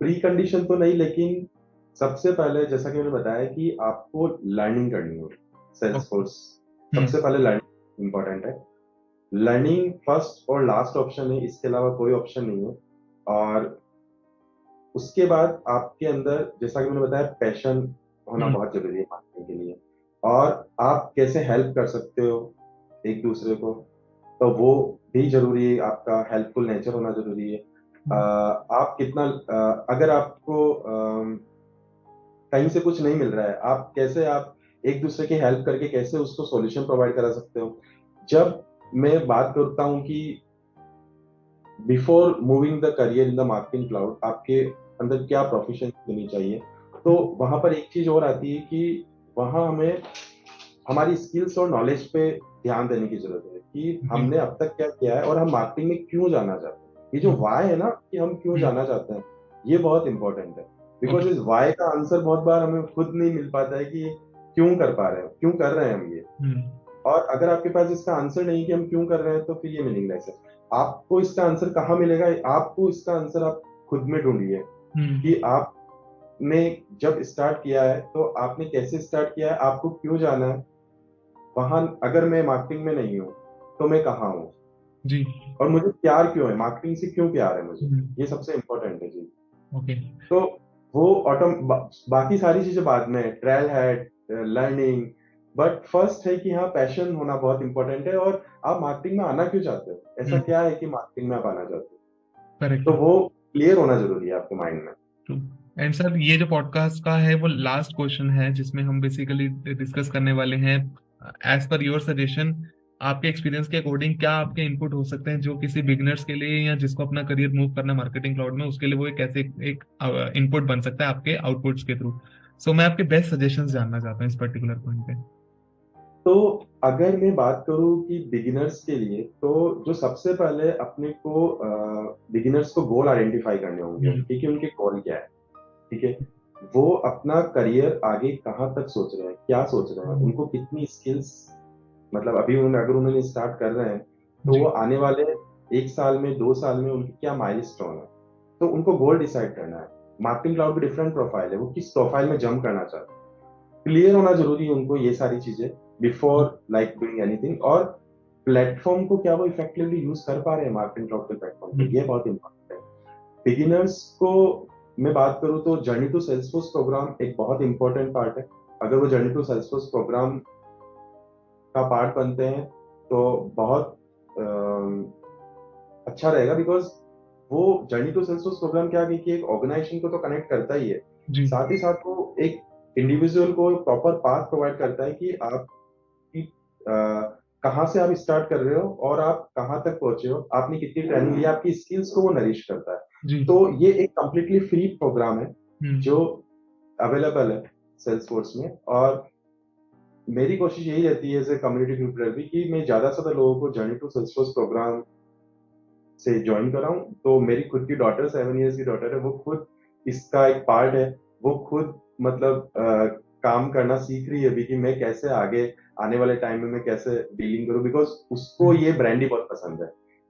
प्री कंडीशन तो नहीं, लेकिन सबसे पहले जैसा कि मैंने बताया कि आपको लर्निंग करनी होगी। Sales okay. फोर्स सबसे पहले लर्निंग इंपॉर्टेंट है। लर्निंग फर्स्ट और लास्ट ऑप्शन है, इसके अलावा कोई ऑप्शन नहीं है। और उसके बाद आपके अंदर, जैसा कि मैंने बताया, पैशन होना हम्म। बहुत जरूरी है मार्केटिंग के लिए। और आप कैसे हेल्प कर सकते हो एक दूसरे को, तो वो भी जरूरी है। आपका हेल्पफुल नेचर होना जरूरी है। आप कितना, अगर आपको कहीं से कुछ नहीं मिल रहा है, आप कैसे आप एक दूसरे की हेल्प करके कैसे उसको सॉल्यूशन प्रोवाइड करा सकते हो। जब मैं बात करता हूँ कि before moving the career in the marketing cloud, आपके अंदर क्या प्रोफिशिएंसी होनी चाहिए, तो वहां पर एक चीज और आती है कि वहां हमें हमारी स्किल्स और नॉलेज पे ध्यान देने की जरूरत है कि जी। हमने अब तक क्या किया है और हम मार्केटिंग में क्यों जाना चाहते हैं। ये जो वाई है ना, कि हम क्यों जाना चाहते हैं, ये बहुत इंपॉर्टेंट है। Because okay. इस वाई का आंसर बहुत बार हमें खुद नहीं मिल पाता है कि क्यों कर पा रहे हैं, क्यों कर रहे हैं हम ये। हम्म। और अगर आपके पास इसका आंसर नहीं कि हम क्यों कर रहे हैं, तो फिर ये मीनिंगलेस है। आपको इसका आंसर कहाँ मिलेगा? आपको इसका आंसर आप खुद में ढूंढिए हम्म। कि आपने जब स्टार्ट किया है तो आपने कैसे स्टार्ट किया है, आपको क्यों जाना है वहां। अगर मैं मार्केटिंग में नहीं हूँ तो मैं कहाँ हूँ, जी। और मुझे प्यार क्यों है, मार्केटिंग से क्यों प्यार है मुझे, हम्म। ये सबसे इंपॉर्टेंट है जी। ओके। तो वो बाकी सारी चीजें बाद में, ट्रायल है, लर्निंग। बट फर्स्ट है कि हाँ, पैशन होना बहुत इंपॉर्टेंट है। और आप मार्केटिंग में आना क्यों चाहते हो, ऐसा हम्म। क्या है कि मार्केटिंग में आप आना चाहते करेक्ट हो, है। तो वो क्लियर होना जरूरी है आपके माइंड में। ट्रू। एंड सर, ये जो पॉडकास्ट का है वो लास्ट क्वेश्चन है जिसमें हम बेसिकली डिस्कस करने वाले हैं, एज पर योर सजेशन, आपके एक्सपीरियंस के अकॉर्डिंग क्या आपके इनपुट हो सकते हैं जो किसी बिगनर्स के लिए या जिसको अपना करियर मूव करना है मार्केटिंग क्लाउड में, उसके लिए वो एक कैसे एक इनपुट बन सकता है आपके आउटपुट्स के थ्रू। सो मैं आपके बेस्ट सजेशंस जानना चाहता हूँ इस पर्टिकुलर पॉइंट पे। तो अगर मैं बात करूं कि बिगिनर्स के लिए, तो जो सबसे पहले अपने को बिगिनर्स को गोल आइडेंटिफाई करने होंगे, हम्म। ठीक है, उनके गोल क्या है। ठीक है, वो अपना करियर आगे कहाँ तक सोच रहे हैं, क्या सोच रहे हैं, हम्म। उनको कितनी स्किल्स, मतलब अभी अगर उन्होंने स्टार्ट कर रहे हैं, तो जी। वो आने वाले 1 साल में, 2 साल में उनकी क्या माइलस्टोन है, तो उनको गोल डिसाइड करना है। मार्केटिंग क्लाउड की डिफरेंट प्रोफाइल है, वो किस प्रोफाइल में जंप करना चाहते हैं, क्लियर होना जरूरी है उनको ये सारी चीजें बिफोर लाइक डूइंग एनीथिंग। और प्लेटफॉर्म को क्या वो इफेक्टिवली यूज कर पा रहे हैं, मार्केटिंग क्लाउड के प्लेटफॉर्म को, हम्म। ये बहुत इंपॉर्टेंट है। बिगिनर्स को मैं बात करूं तो जर्नी टू सेल्सफोर्स प्रोग्राम एक बहुत इंपॉर्टेंट पार्ट है। अगर वो जर्नी टू सेल्सफोर्स प्रोग्राम का पार्ट बनते हैं तो बहुत अच्छा रहेगा। बिकॉज वो जर्नी टू सेल्सफोर्स प्रोग्राम क्या है कि एक ऑर्गेनाइजेशन को तो कनेक्ट करता ही है, जी। साथ ही साथ वो एक इंडिविजुअल को प्रॉपर पाथ प्रोवाइड करता है कि आप कि कहाँ से आप स्टार्ट कर रहे हो और आप कहाँ तक पहुंचे हो, आपने कितनी ट्रेनिंग ली, आपकी स्किल्स को वो नरिश करता है। जी। तो ये एक कंप्लीटली फ्री प्रोग्राम है हम्म। जो अवेलेबल है सेल्सफोर्स में। और मेरी कोशिश यही रहती है एज ए कम्युनिटी ट्यूटर भी कि मैं ज्यादा से ज्यादा लोगों को जर्नी टू सेल्सफोर्स प्रोग्राम से ज्वाइन कराऊं। तो मेरी खुद की डॉटर, 7 इयर्स की डॉटर है, वो खुद इसका एक पार्ट है। वो खुद मतलब काम करना सीख रही है अभी कि मैं कैसे आगे आने वाले टाइम में मैं कैसे डीलिंग करूं। बिकॉज उसको हम्म। ये ब्रांडी बहुत पसंद है।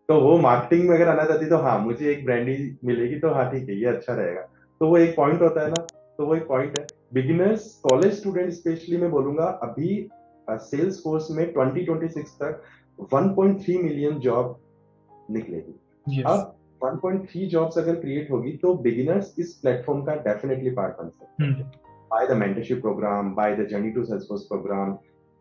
तो वो मार्केटिंग में अगर आना चाहती तो हाँ, मुझे एक ब्रांडी मिलेगी तो हाँ ठीक है, ये अच्छा रहेगा। तो वो एक पॉइंट होता है ना, तो वो एक पॉइंट है। बिगिनर्स, कॉलेज स्टूडेंट स्पेशली मैं बोलूंगा, अभी सेल्स फोर्स में 2026 तक 1.3 मिलियन जॉब निकलेगी। यस। अब 1.3 जॉब्स अगर क्रिएट होगी तो बिगिनर्स इस प्लेटफॉर्म का डेफिनेटली पार्ट बन सकते हैं by the mentorship program, by the journey to Salesforce program.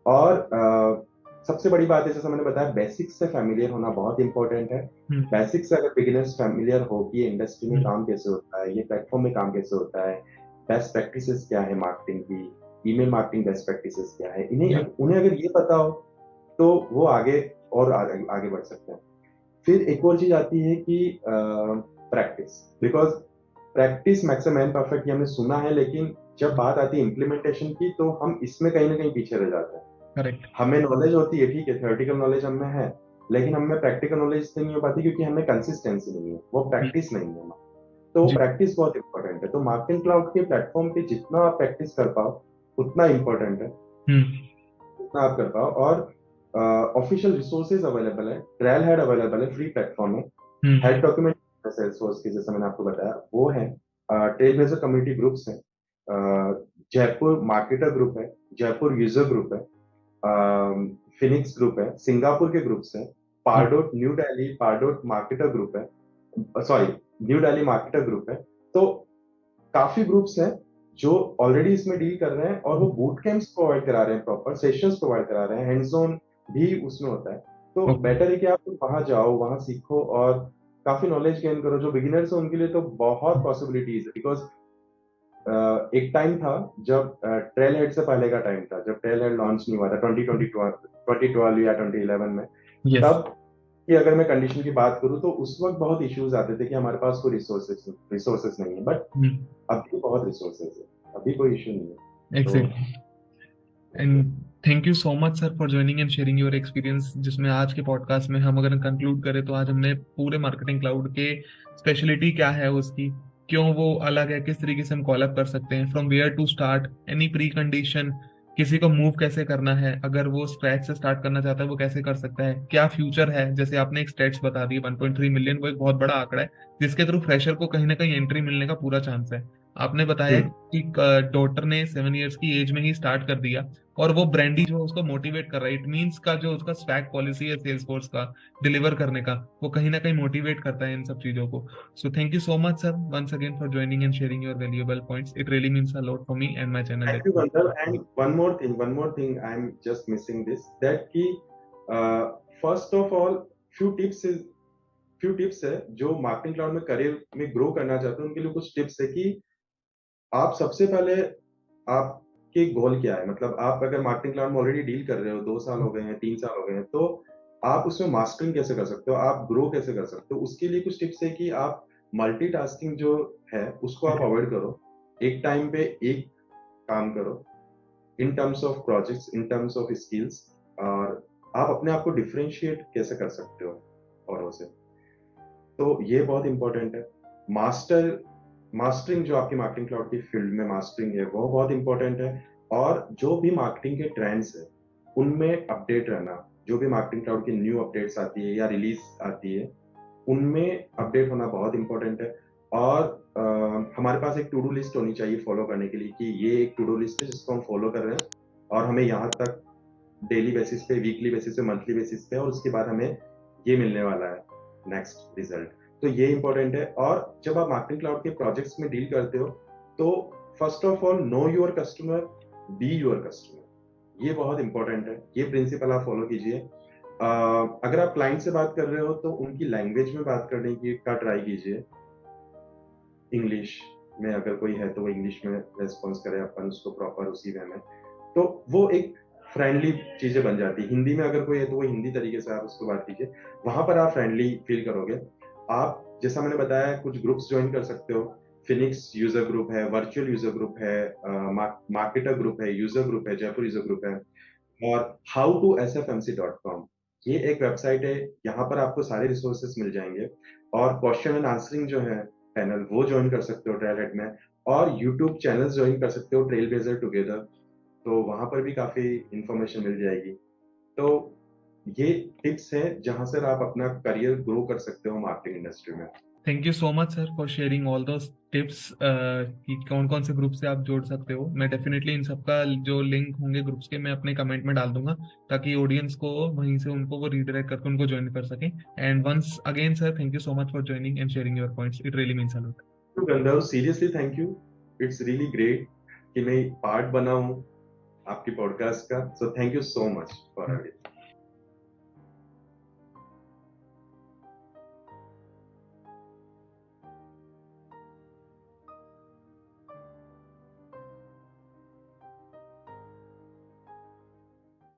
और सबसे बड़ी बात है, जैसे मैंने बताया, बेसिक्स से फैमिलियर होना बहुत इंपॉर्टेंट है। बेसिक्स से अगर बिगिनर्स फैमिलियर हो कि ये इंडस्ट्री में काम कैसे होता है, ये प्लेटफॉर्म में काम कैसे होता है, बेस्ट प्रैक्टिसेस क्या है मार्केटिंग की, ईमेल मार्केटिंग बेस्ट प्रैक्टिसेस क्या है, उन्हें अगर ये पता हो तो वो आगे और आगे बढ़ सकते हैं। फिर एक और चीज आती है कि practice, because practice max man perfect ये हमने सुना है, लेकिन जब बात आती है इम्प्लीमेंटेशन की तो हम इसमें कहीं ना कहीं पीछे रह जाते हैं। करेक्ट। हमें नॉलेज होती है, ठीक है, थ्योरेटिकल नॉलेज हमें है, लेकिन हमें प्रैक्टिकल नॉलेज इसलिए नहीं हो पाती क्योंकि हमें कंसिस्टेंसी नहीं है, वो प्रैक्टिस नहीं है। तो जी। प्रैक्टिस बहुत इंपॉर्टेंट है। तो मार्केटिंग क्लाउड के प्लेटफॉर्म पे जितना आप प्रैक्टिस कर पाओ उतना इंपॉर्टेंट है, उतना आप कर पाओ। और ऑफिशियल रिसोर्सेज अवेलेबल है, ट्रायल हेड अवेलेबल है, फ्री प्लेटफॉर्म है। हेड डॉक्यूमेंट सेल्सफोर्स के, जैसे मैंने आपको बताया, वो है। ट्रेलब्लेजर कम्युनिटी ग्रुप्स है, जयपुर मार्केटर ग्रुप है, जयपुर यूजर ग्रुप है, फिनिक्स ग्रुप है, सिंगापुर के ग्रुप्स हैं, पारडोट न्यू दिल्ली पारडोट मार्केटर ग्रुप है, sorry, new Delhi marketer group है। तो काफी ग्रुप्स हैं जो ऑलरेडी इसमें डील कर रहे हैं और वो बूट कैंप्स प्रोवाइड करा रहे हैं, प्रॉपर सेशंस प्रोवाइड करा रहे हैं, हैंड्स ऑन भी उसमें होता है। तो ओके। बेटर है कि आप वहां जाओ, वहां सीखो और काफी नॉलेज गेन करो। जो बिगिनर्स हैं उनके लिए तो बहुत पॉसिबिलिटीज है, बिकॉज एक टाइम था जब ट्रेल हेड से पहले का टाइम था, जब ट्रेल हेड लॉन्च नहीं हुआ था 2012 या 2011 में। यस। तब की अगर मैं कंडीशन की बात करूं तो उस वक्त बहुत इश्यूज आते थे कि हमारे पास कोई रिसोर्सेज नहीं है, बट अभी बहुत रिसोर्सेज है, अभी कोई इशू नहीं है। तो exactly. And thank you so much sir for joining and sharing your experience, जिसमें आज के पॉडकास्ट में हम अगर कंक्लूड करें तो आज हमने पूरे मार्केटिंग क्लाउड के स्पेशलिटी क्या है उसकी, क्यों वो अलग है, किस तरीके से हम कॉल अप कर सकते हैं, from where to start, any pre condition, किसी को मूव कैसे करना है, अगर वो स्क्रैच से स्टार्ट करना चाहता है वो कैसे कर सकता है, क्या फ्यूचर है। जैसे आपने एक स्टेट्स बता दी 1.3 मिलियन, वो एक बहुत बड़ा आंकड़ा है जिसके थ्रू फ्रेशर को कहीं ना कहीं एंट्री मिलने का पूरा चांस है। आपने बताया हम्म, कि डॉटर ने 7 इयर्स की एज में ही स्टार्ट कर दिया और वो ब्रांडी जो है उसको मोटिवेट कर रहा है। इट मींस का जो उसका स्वैग पॉलिसी है सेल्स फोर्स का डिलीवर करने का, वो कहीं ना कहीं मोटिवेट करता है इन सब चीजों को। So thank you so much sir once again for joining and sharing your valuable points. It really means a lot for me and my channel thank that you you. Gandharv, and one more thing, I am just missing this, that कि first of all few tips है जो marketing cloud में career में grow करना चाहते हैं उनके लिए। कुछ टिप्स है कि आप सबसे पहले, आपके गोल क्या है, मतलब आप अगर मार्केटिंग क्लाउड में ऑलरेडी डील कर रहे हो, 2 साल हो गए हैं, 3 साल हो गए हैं, तो आप उसमें मास्टरिंग कैसे कर सकते हो, आप ग्रो कैसे कर सकते हो। उसके लिए कुछ टिप्स है कि आप मल्टीटास्किंग जो है उसको आप अवॉइड करो, एक टाइम पे एक काम करो, इन terms of projects, in terms of skills. और आप अपने आप को डिफरेंशिएट कैसे कर सकते हो औरों से, तो ये बहुत इंपॉर्टेंट है। मास्टरिंग जो आपकी मार्केटिंग क्लाउड की फील्ड में मास्टरिंग है वो बहुत इंपॉर्टेंट है। और जो भी मार्केटिंग के ट्रेंड्स है उनमें अपडेट रहना, जो भी मार्केटिंग क्लाउड की न्यू अपडेट्स आती है या रिलीज आती है उनमें अपडेट होना बहुत इंपॉर्टेंट है। और हमारे पास एक टू डू लिस्ट होनी चाहिए फॉलो करने के लिए कि ये एक टू डू लिस्ट है जिसको हम फॉलो कर रहे हैं और हमें यहाँ तक डेली बेसिस पे, वीकली बेसिस पे, मंथली बेसिस पे, और उसके बाद हमें ये मिलने वाला है नेक्स्ट रिजल्ट। तो ये इंपॉर्टेंट है। और जब आप मार्केटिंग क्लाउड के प्रोजेक्ट्स में डील करते हो तो first of all know your customer, be your customer, ये बहुत इंपॉर्टेंट है। ये प्रिंसिपल आप फॉलो कीजिए। अगर आप क्लाइंट से बात कर रहे हो तो उनकी लैंग्वेज में बात करने की का ट्राई कीजिए। इंग्लिश में अगर कोई है तो वो इंग्लिश में रेस्पॉन्स करे, अपन उसको प्रॉपर उसी वे में, तो वो एक फ्रेंडली चीजें बन जाती है। हिंदी में अगर कोई है तो वो हिंदी तरीके से आप उसको बात कीजिए, वहां पर आप फ्रेंडली फील करोगे। आप, जैसा मैंने बताया, कुछ ग्रुप्स ज्वाइन कर सकते हो। फिनिक्स यूजर ग्रुप है, वर्चुअल यूजर ग्रुप है, मार्केटर ग्रुप है, यूजर ग्रुप है, जयपुर यूजर ग्रुप है, और how2sfmc.com, ये एक वेबसाइट है। यहाँ पर आपको सारे रिसोर्सेस मिल जाएंगे। और क्वेश्चन एंड आंसरिंग जो है पैनल, वो ज्वाइन कर सकते हो ट्रेलहेड में। और यूट्यूब चैनल ज्वाइन कर सकते हो, ट्रेल ब्लेजर टुगेदर, तो वहां पर भी काफी इंफॉर्मेशन मिल जाएगी। तो ये टिप्स हैं जहां से आप अपना करियर ग्रो कर सकते हो मार्केटिंग इंडस्ट्री में। Thank you so much sir for sharing all those tips कि कौन कौन से ग्रुप से आप जोड़ सकते हो। मैं डेफिनेटली इन सबका जो लिंक होंगे ग्रुप्स के मैं अपने कमेंट में डाल दूंगा, ताकि ऑडियंस को वहीं से उनको वो रीडायरेक्ट करके उनको ज्वाइन कर सकें। And once again sir, thank you so much for joining and sharing your points, it really means a lot. तो Gandharv seriously thank you, it's really great कि मैं पार्ट बना हूँ आपकी पॉडकास्ट का, so thank you so much for